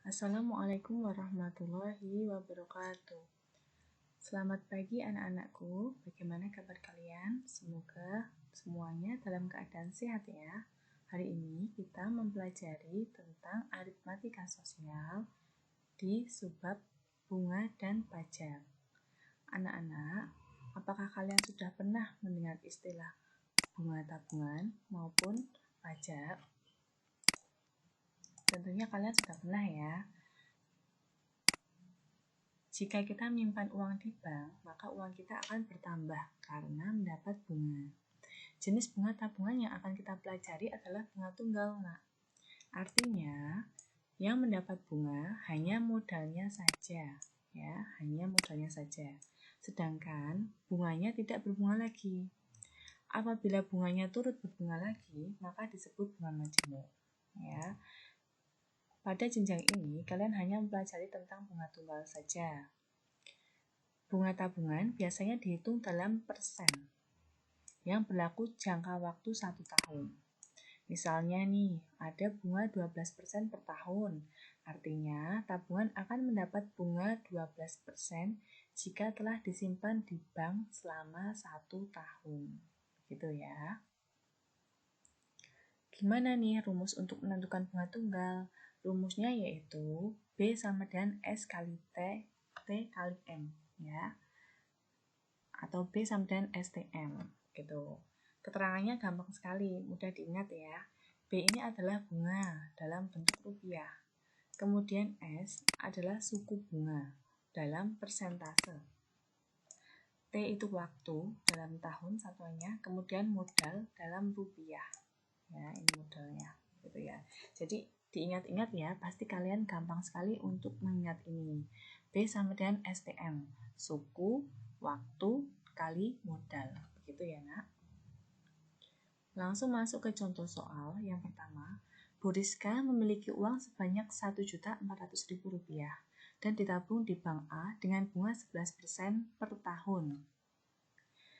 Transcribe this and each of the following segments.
Assalamualaikum warahmatullahi wabarakatuh. Selamat pagi anak-anakku, bagaimana kabar kalian? Semoga semuanya dalam keadaan sehat ya. Hari ini kita mempelajari tentang aritmatika sosial di subbab bunga dan pajak. Anak-anak, apakah kalian sudah pernah mendengar istilah bunga tabungan maupun pajak? Tentunya kalian sudah pernah ya. Jika kita menyimpan uang di bank, maka uang kita akan bertambah karena mendapat bunga. Jenis bunga tabungan yang akan kita pelajari adalah bunga tunggal, Nak. Artinya, yang mendapat bunga hanya modalnya saja, ya, hanya modalnya saja. Sedangkan bunganya tidak berbunga lagi. Apabila bunganya turut berbunga lagi, maka disebut bunga majemuk, ya. Pada jenjang ini, kalian hanya mempelajari tentang bunga tunggal saja. Bunga tabungan biasanya dihitung dalam persen yang berlaku jangka waktu 1 tahun. Misalnya nih, ada bunga 12% per tahun. Artinya, tabungan akan mendapat bunga 12% jika telah disimpan di bank selama 1 tahun. Gitu ya. Gimana nih rumus untuk menentukan bunga tunggal? Rumusnya yaitu B sama dengan S kali T kali M, ya. Atau B sama dengan STM, gitu. Keterangannya gampang sekali, mudah diingat ya. B ini adalah bunga dalam bentuk rupiah. Kemudian S adalah suku bunga dalam persentase. T itu waktu dalam tahun satuannya, kemudian modal dalam rupiah. Ya, ini modalnya, gitu ya. Jadi diingat-ingat ya, pasti kalian gampang sekali untuk mengingat ini. B sama dengan STM, suku, waktu, kali modal. Begitu ya, Nak. Langsung masuk ke contoh soal yang pertama. Bu Rizka memiliki uang sebanyak Rp1.400.000 dan ditabung di Bank A dengan bunga 11% per tahun.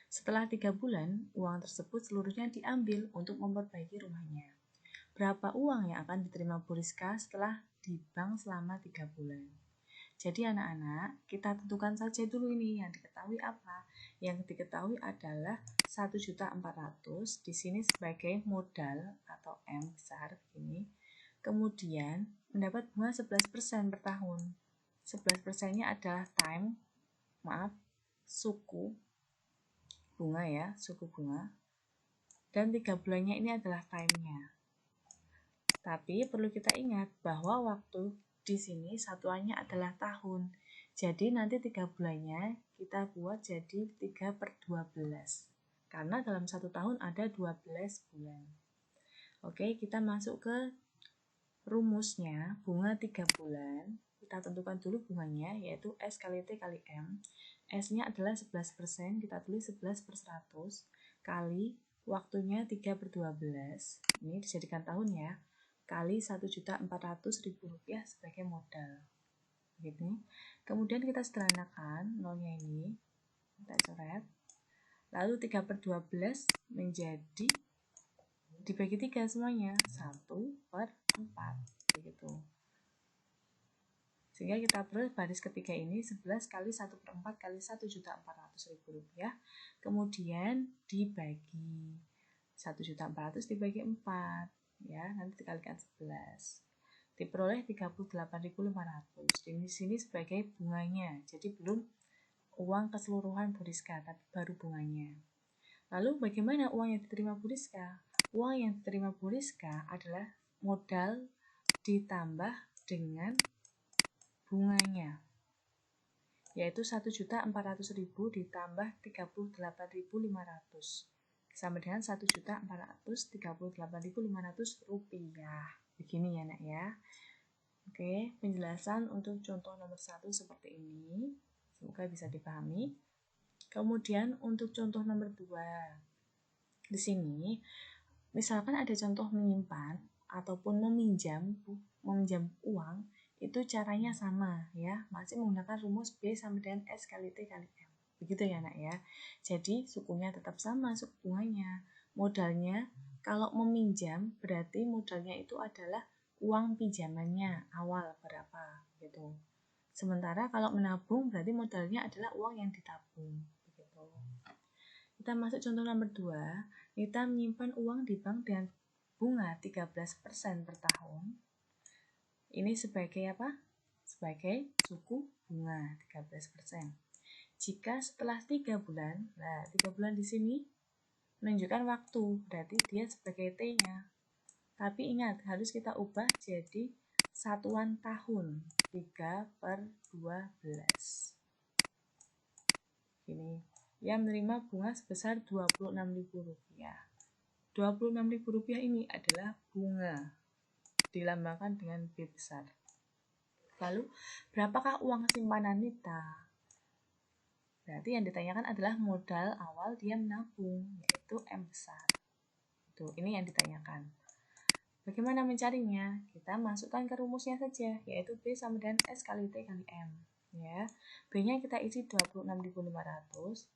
Setelah 3 bulan, uang tersebut seluruhnya diambil untuk memperbaiki rumahnya. Berapa uang yang akan diterima Bu Rizka setelah di bank selama 3 bulan? Jadi anak-anak, kita tentukan saja dulu ini yang diketahui apa. Yang diketahui adalah 1.400.000 di sini sebagai modal atau M besar begini. Kemudian mendapat bunga 11% per tahun. 11%-nya adalah suku bunga ya, suku bunga. Dan 3 bulannya ini adalah time-nya. Tapi perlu kita ingat bahwa waktu di sini satuannya adalah tahun. Jadi nanti 3 bulannya kita buat jadi 3/12. Karena dalam 1 tahun ada 12 bulan. Oke, kita masuk ke rumusnya. Bunga 3 bulan. Kita tentukan dulu bunganya, yaitu S kali T kali M. S-nya adalah 11%, kita tulis 11/100 kali waktunya 3/12. Ini dijadikan tahun ya. Kali Rp1.400.000 sebagai modal. Gitu. Kemudian kita sederhanakan nolnya ini, kita coret. Lalu 3/12 menjadi dibagi 3 semuanya, 1/4, begitu. Sehingga kita perlu baris ketiga ini 11 kali 1/4 kali Rp1.400.000. Kemudian dibagi 1.400.000 dibagi 4. Ya, nanti dikalikan 11. Diperoleh 38.500. Di sini sebagai bunganya. Jadi belum uang keseluruhan Bu Rizka, tapi baru bunganya. Lalu bagaimana uang yang diterima Bu Rizka? Uang yang diterima Bu Rizka adalah modal ditambah dengan bunganya, yaitu 1.400.000 ditambah 38.500 sama dengan 1.438.500 rupiah. Begini ya, Nak ya. Oke, penjelasan untuk contoh nomor 1 seperti ini. Semoga bisa dipahami. Kemudian untuk contoh nomor 2. Di sini misalkan ada contoh menyimpan ataupun meminjam uang, itu caranya sama ya, masih menggunakan rumus B sama dengan S kali T kali M. Begitu ya, Nak ya. Jadi sukunya tetap sama, suku bunganya. Modalnya kalau meminjam berarti modalnya itu adalah uang pinjamannya awal berapa gitu. Sementara kalau menabung berarti modalnya adalah uang yang ditabung begitu. Kita masuk contoh nomor 2. Nita menyimpan uang di bank dengan bunga 13% per tahun. Ini sebagai apa? Sebagai suku bunga 13%. Jika setelah 3 bulan, nah 3 bulan di sini menunjukkan waktu, berarti dia sebagai T-nya. Tapi ingat, harus kita ubah jadi satuan tahun, 3/12. Gini, ia menerima bunga sebesar Rp26.000. Rp26.000 ini adalah bunga, dilambangkan dengan B besar. Lalu, berapakah uang simpanan Nita? Berarti yang ditanyakan adalah modal awal dia menabung, yaitu M besar. Ini yang ditanyakan. Bagaimana mencarinya? Kita masukkan ke rumusnya saja, yaitu B sama dengan S kali T kali M. Ya, B-nya kita isi 26.500.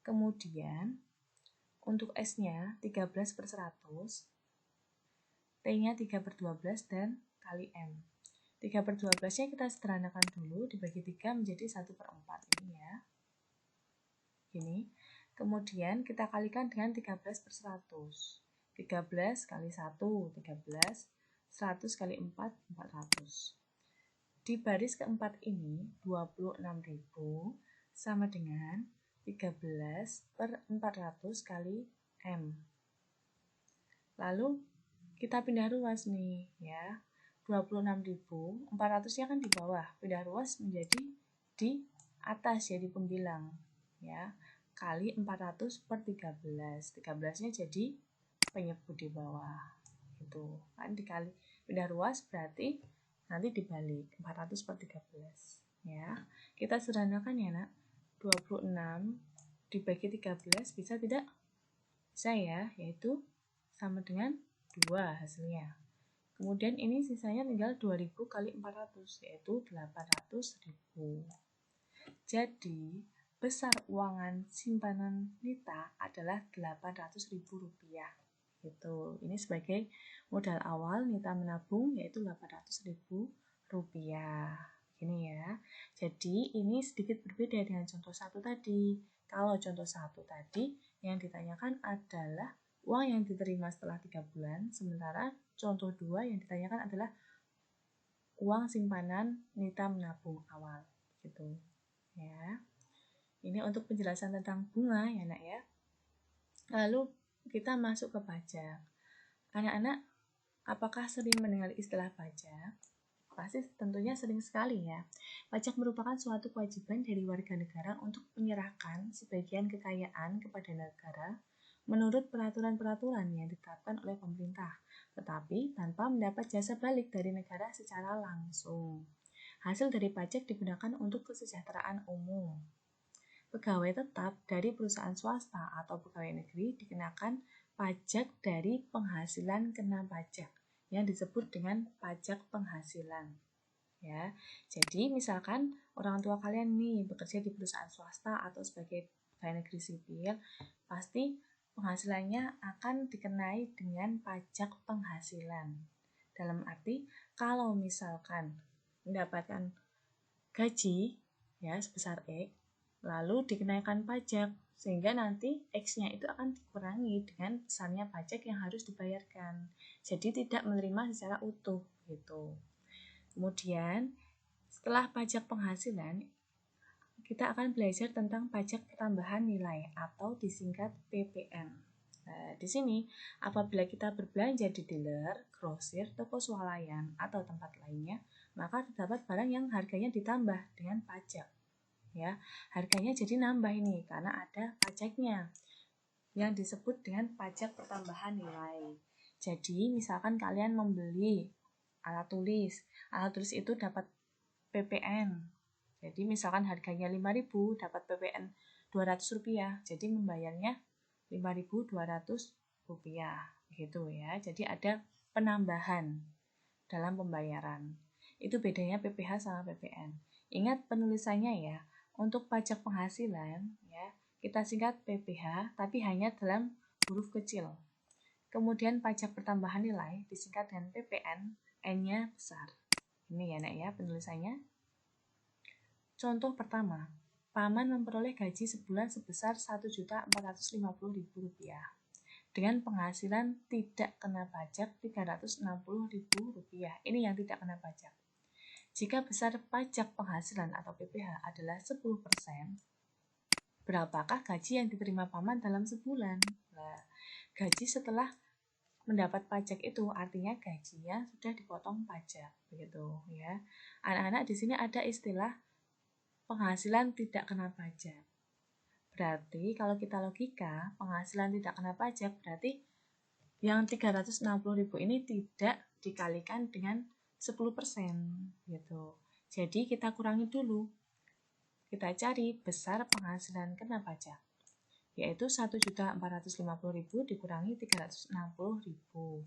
Kemudian, untuk S-nya 13/100, T-nya 3/12 dan kali M. 3/12-nya kita sederhanakan dulu, dibagi 3 menjadi 1/4 ini ya. Gini. Kemudian kita kalikan dengan 13/100. 13 kali 1, 13. 100 kali 4, 400. Di baris keempat ini, 26.000 sama dengan 13/400 kali M. Lalu, kita pindah ruas nih, ya. 26.000, 400-nya kan di bawah. Pindah ruas menjadi di atas, ya, di pembilang. Ya, kali 400/13. 13-nya jadi penyebut di bawah. Itu kan dikali pindah ruas berarti nanti dibalik 400/13. Ya, kita sederhanakan ya nak. 26 dibagi 13 bisa tidak? Bisa ya, yaitu sama dengan 2 hasilnya. Kemudian ini sisanya tinggal 2.000 kali 400, yaitu 800.000. Jadi, besar uangan simpanan Nita adalah Rp800.000. Gitu. Ini sebagai modal awal Nita menabung, yaitu Rp800.000. Ini ya. Jadi, ini sedikit berbeda dengan contoh 1 tadi. Kalau contoh 1 tadi, yang ditanyakan adalah uang yang diterima setelah 3 bulan, sementara contoh 2 yang ditanyakan adalah uang simpanan Nita menabung awal. Gitu. Ya. Ini untuk penjelasan tentang bunga ya nak ya. Lalu kita masuk ke pajak. Anak-anak, apakah sering mendengar istilah pajak? Pasti tentunya sering sekali ya. Pajak merupakan suatu kewajiban dari warga negara untuk menyerahkan sebagian kekayaan kepada negara menurut peraturan-peraturan yang ditetapkan oleh pemerintah, tetapi tanpa mendapat jasa balik dari negara secara langsung. Hasil dari pajak digunakan untuk kesejahteraan umum. Pegawai tetap dari perusahaan swasta atau pegawai negeri dikenakan pajak dari penghasilan kena pajak yang disebut dengan pajak penghasilan. Ya, jadi misalkan orang tua kalian nih bekerja di perusahaan swasta atau sebagai pegawai negeri sipil, pasti penghasilannya akan dikenai dengan pajak penghasilan. Dalam arti kalau misalkan mendapatkan gaji ya sebesar X, lalu dikenakan pajak, sehingga nanti X-nya itu akan dikurangi dengan besarnya pajak yang harus dibayarkan. Jadi tidak menerima secara utuh gitu. Kemudian setelah pajak penghasilan, kita akan belajar tentang pajak pertambahan nilai atau disingkat PPN. Nah, di sini apabila kita berbelanja di dealer, grosir, toko swalayan atau tempat lainnya, maka terdapat barang yang harganya ditambah dengan pajak. Ya, harganya jadi nambah ini karena ada pajaknya yang disebut dengan pajak pertambahan nilai. Jadi, misalkan kalian membeli alat tulis itu dapat PPN. Jadi, misalkan harganya 5.000 dapat PPN Rp200, jadi membayarnya Rp5.200 gitu ya. Jadi ada penambahan dalam pembayaran. Itu bedanya PPh sama PPN. Ingat penulisannya ya. Untuk pajak penghasilan, ya, kita singkat PPh, tapi hanya dalam huruf kecil. Kemudian pajak pertambahan nilai disingkat dengan PPN, N-nya besar. Ini ya nak ya penulisannya. Contoh pertama, Paman memperoleh gaji sebulan sebesar Rp1.450.000 dengan penghasilan tidak kena pajak Rp360.000. Ini yang tidak kena pajak. Jika besar pajak penghasilan atau PPh adalah 10%, berapakah gaji yang diterima Paman dalam sebulan? Nah, gaji setelah mendapat pajak itu artinya gajinya sudah dipotong pajak, begitu ya. Anak-anak di sini ada istilah penghasilan tidak kena pajak. Berarti kalau kita logika, penghasilan tidak kena pajak berarti yang 360.000 ini tidak dikalikan dengan 10% gitu. Jadi kita kurangi dulu. Kita cari besar penghasilan kena pajak, yaitu 1.450.000 dikurangi 360.000.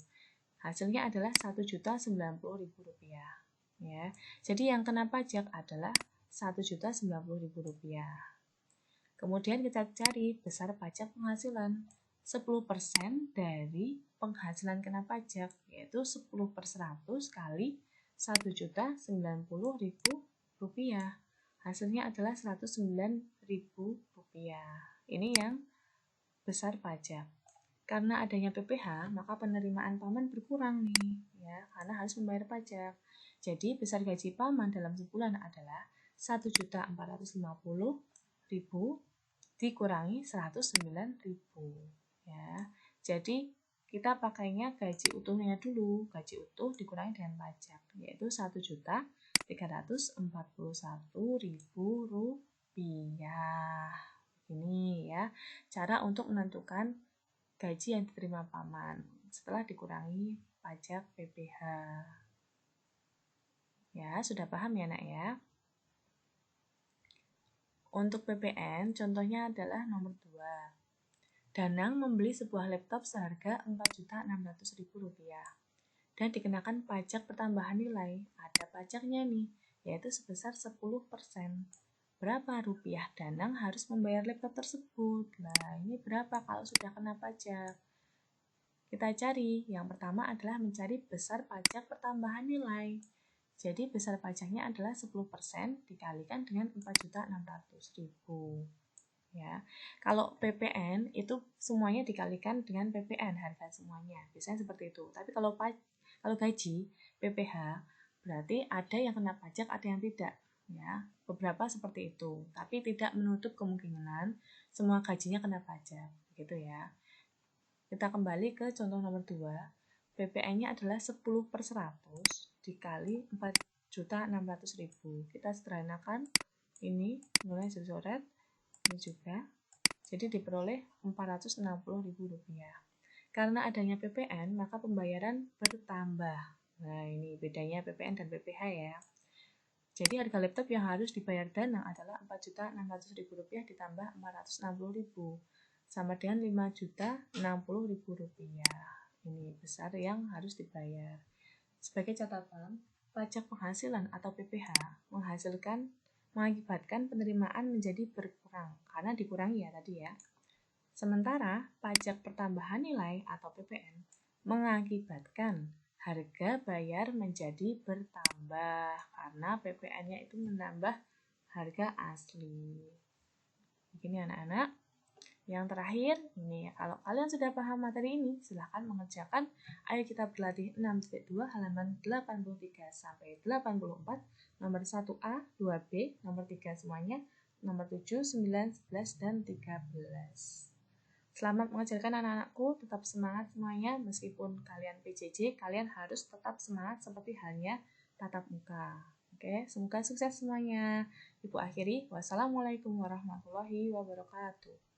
Hasilnya adalah Rp1.090.000 ya. Jadi yang kena pajak adalah Rp1.090.000. Kemudian kita cari besar pajak penghasilan. 10% dari penghasilan kena pajak, yaitu 10/100 kali Rp1.090.000. Hasilnya adalah Rp109.000. Ini yang besar pajak. Karena adanya PPh, maka penerimaan Paman berkurang nih, ya, karena harus membayar pajak. Jadi besar gaji Paman dalam sebulan adalah Rp1.450.000 dikurangi 109.000 ya. Jadi kita pakainya gaji utuhnya dulu, gaji utuh dikurangi dengan pajak, yaitu Rp1.341.000. Ini ya cara untuk menentukan gaji yang diterima Paman setelah dikurangi pajak PPh. Ya, sudah paham ya nak ya? Untuk PPN, contohnya adalah nomor 2. Danang membeli sebuah laptop seharga Rp4.600.000 dan dikenakan pajak pertambahan nilai. Ada pajaknya nih, yaitu sebesar 10%. Berapa rupiah Danang harus membayar laptop tersebut? Nah, ini berapa kalau sudah kena pajak? Kita cari. Yang pertama adalah mencari besar pajak pertambahan nilai. Jadi besar pajaknya adalah 10% dikalikan dengan Rp4.600.000. Ya, kalau PPN itu semuanya dikalikan dengan PPN harga semuanya, biasanya seperti itu. Tapi kalau gaji PPh berarti ada yang kena pajak, ada yang tidak. Ya, beberapa seperti itu. Tapi tidak menutup kemungkinan semua gajinya kena pajak, gitu ya. Kita kembali ke contoh nomor 2. PPN-nya adalah 10/100 dikali Rp4.600.000. Kita sederhanakan ini, mulai dicoret, ini juga. Jadi diperoleh Rp460.000. Karena adanya PPN, maka pembayaran bertambah. Nah, ini bedanya PPN dan PPh ya. Jadi harga laptop yang harus dibayar Danang adalah Rp4.600.000 ditambah Rp460.000 sama dengan Rp5.060.000. Ini besar yang harus dibayar. Sebagai catatan, pajak penghasilan atau PPh mengakibatkan penerimaan menjadi berkurang karena dikurangi ya tadi ya. Sementara pajak pertambahan nilai atau PPN mengakibatkan harga bayar menjadi bertambah karena PPN-nya itu menambah harga asli. Begini anak-anak. Yang terakhir, ini kalau kalian sudah paham materi ini, silahkan mengerjakan. Ayo kita berlatih 6.2 halaman 83 sampai 84, nomor 1A, 2B, nomor 3 semuanya, nomor 7, 9, 11, dan 13. Selamat mengajarkan anak-anakku, tetap semangat semuanya, meskipun kalian PJJ, kalian harus tetap semangat seperti halnya tatap muka. Oke, semoga sukses semuanya. Ibu akhiri, wassalamualaikum warahmatullahi wabarakatuh.